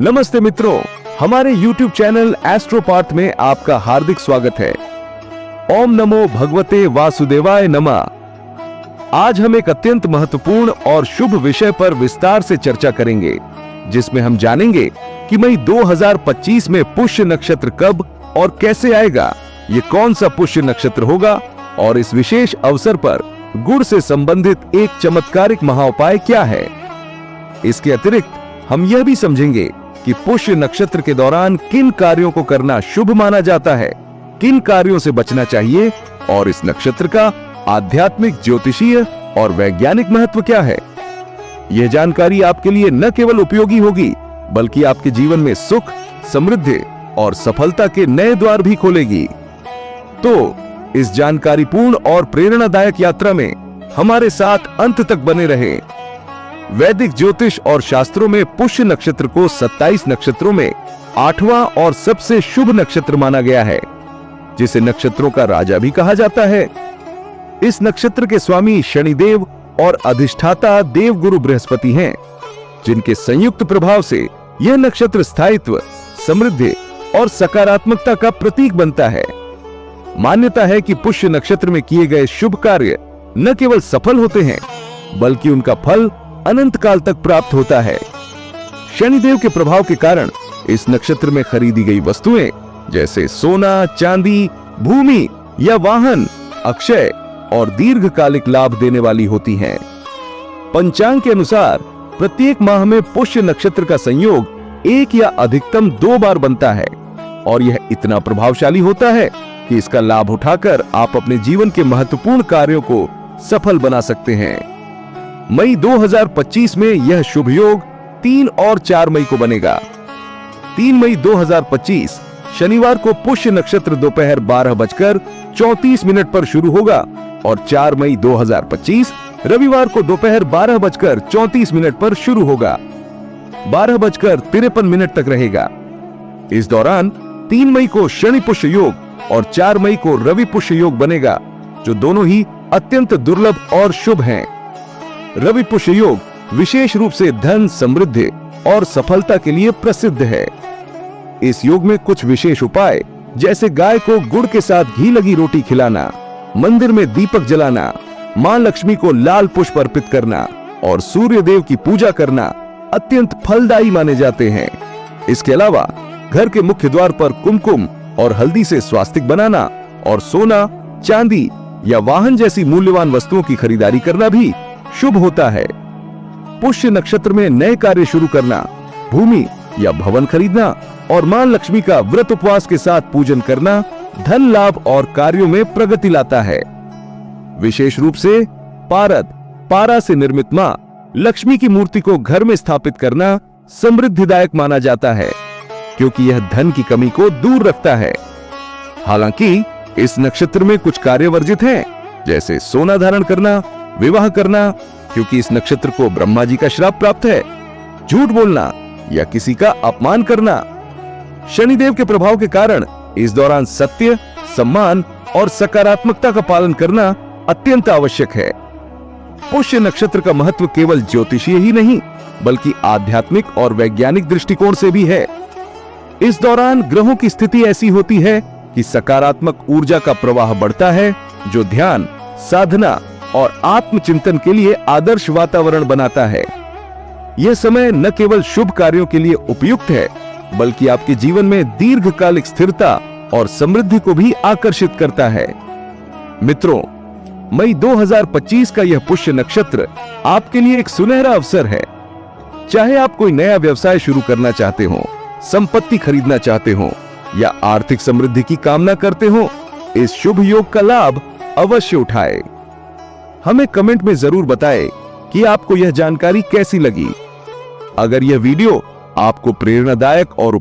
नमस्ते मित्रों, हमारे YouTube चैनल एस्ट्रोपार्थ में आपका हार्दिक स्वागत है। ओम नमो भगवते वासुदेवाय नमः। आज हम एक अत्यंत महत्वपूर्ण और शुभ विषय पर विस्तार से चर्चा करेंगे, जिसमें हम जानेंगे कि मई 2025 में पुष्य नक्षत्र कब और कैसे आएगा, ये कौन सा पुष्य नक्षत्र होगा और इस विशेष अवसर पर गुड़ से संबंधित एक चमत्कारिक महाउपाय क्या है। इसके अतिरिक्त हम यह भी समझेंगे कि पुष्य नक्षत्र के दौरान किन कार्यों को करना शुभ माना जाता है, किन कार्यों से बचना चाहिए और इस नक्षत्र का आध्यात्मिक, ज्योतिषीय और वैज्ञानिक महत्व क्या है। यह जानकारी आपके लिए न केवल उपयोगी होगी, बल्कि आपके जीवन में सुख, समृद्धि और सफलता के नए द्वार भी खोलेगी। तो इस जानकारीपूर्ण और प्रेरणादायक यात्रा में हमारे साथ अंत तक बने रहें। वैदिक ज्योतिष और शास्त्रों में पुष्य नक्षत्र को 27 नक्षत्रों में 8वां और सबसे शुभ नक्षत्र माना गया है, जिसे नक्षत्रों का राजा भी कहा जाता है। इस नक्षत्र के स्वामी शनिदेव और अधिष्ठाता देवगुरु बृहस्पति हैं, जिनके संयुक्त प्रभाव से यह नक्षत्र स्थायित्व, समृद्धि और सकारात्मकता का प्रतीक बनता है। मान्यता है कि पुष्य नक्षत्र में किए गए शुभ कार्य न केवल सफल होते हैं, बल्कि उनका फल अनंत काल तक प्राप्त होता है। शनिदेव के प्रभाव के कारण इस नक्षत्र में खरीदी गई वस्तुएं जैसे सोना, चांदी, भूमि या वाहन अक्षय और दीर्घकालिक लाभ देने वाली होती हैं। पंचांग के अनुसार प्रत्येक माह में पुष्य नक्षत्र का संयोग 1 या अधिकतम 2 बार बनता है और यह इतना प्रभावशाली होता है कि इसका लाभ उठाकर आप अपने जीवन के महत्वपूर्ण कार्यों को सफल बना सकते हैं। मई 2025 में यह शुभ योग 3 और 4 मई को बनेगा। 3 मई 2025 शनिवार को पुष्य नक्षत्र दोपहर 12:34 पर शुरू होगा और 4 मई 2025 रविवार को दोपहर 12:34 पर शुरू होगा। 12:53 तक रहेगा। इस दौरान 3 मई को शनि पुष्य योग और 4 मई को रवि पुष्य योग बनेगा, जो दोनों ही अत्यंत दुर्लभ और शुभ हैं। रवि पुष्य योग विशेष रूप से धन, समृद्धि और सफलता के लिए प्रसिद्ध है। इस योग में कुछ विशेष उपाय जैसे गाय को गुड़ के साथ घी लगी रोटी खिलाना, मंदिर में दीपक जलाना, मां लक्ष्मी को लाल पुष्प अर्पित करना और सूर्य देव की पूजा करना अत्यंत फलदायी माने जाते हैं। इसके अलावा घर के मुख्य द्वार पर कुमकुम और हल्दी से स्वास्तिक बनाना और सोना, चांदी या वाहन जैसी मूल्यवान वस्तुओं की खरीदारी करना भी शुभ होता है। पुष्य नक्षत्र में नए कार्य शुरू करना, भूमि या भवन खरीदना और मां लक्ष्मी का व्रत उपवास के साथ पूजन करना धन लाभ और कार्यों में प्रगति लाता है। विशेष रूप से पारा से निर्मित मां लक्ष्मी की मूर्ति को घर में स्थापित करना समृद्धिदायक माना जाता है, क्योंकि यह धन की कमी को दूर रखता है। हालांकि इस नक्षत्र में कुछ कार्य वर्जित हैं, जैसे सोना धारण करना, विवाह करना, क्योंकि इस नक्षत्र को ब्रह्मा जी का श्राप प्राप्त है, झूठ बोलना या किसी का अपमान करना। शनिदेव के प्रभाव के कारण इस दौरान सत्य, सम्मान और सकारात्मकता का पालन करना अत्यंत आवश्यक है। पुष्य नक्षत्र का महत्व केवल ज्योतिषीय ही नहीं, बल्कि आध्यात्मिक और वैज्ञानिक दृष्टिकोण से भी है। इस दौरान ग्रहों की स्थिति ऐसी होती है कि सकारात्मक ऊर्जा का प्रवाह बढ़ता है, जो ध्यान, साधना और आत्मचिंतन के लिए आदर्श वातावरण बनाता है। यह समय न केवल शुभ कार्यों के लिए उपयुक्त है, बल्कि आपके जीवन में दीर्घकालिक स्थिरता और समृद्धि को भी आकर्षित करता है। मित्रों, मई 2025 का यह पुष्य नक्षत्र आपके लिए एक सुनहरा अवसर है। चाहे आप कोई नया व्यवसाय शुरू करना चाहते हो, संपत्ति खरीदना चाहते हो या आर्थिक समृद्धि की कामना करते हो, इस शुभ योग का लाभ अवश्य उठाएं। हमें कमेंट में जरूर बताएं कि आपको यह जानकारी कैसी लगी। अगर यह वीडियो आपको प्रेरणादायक और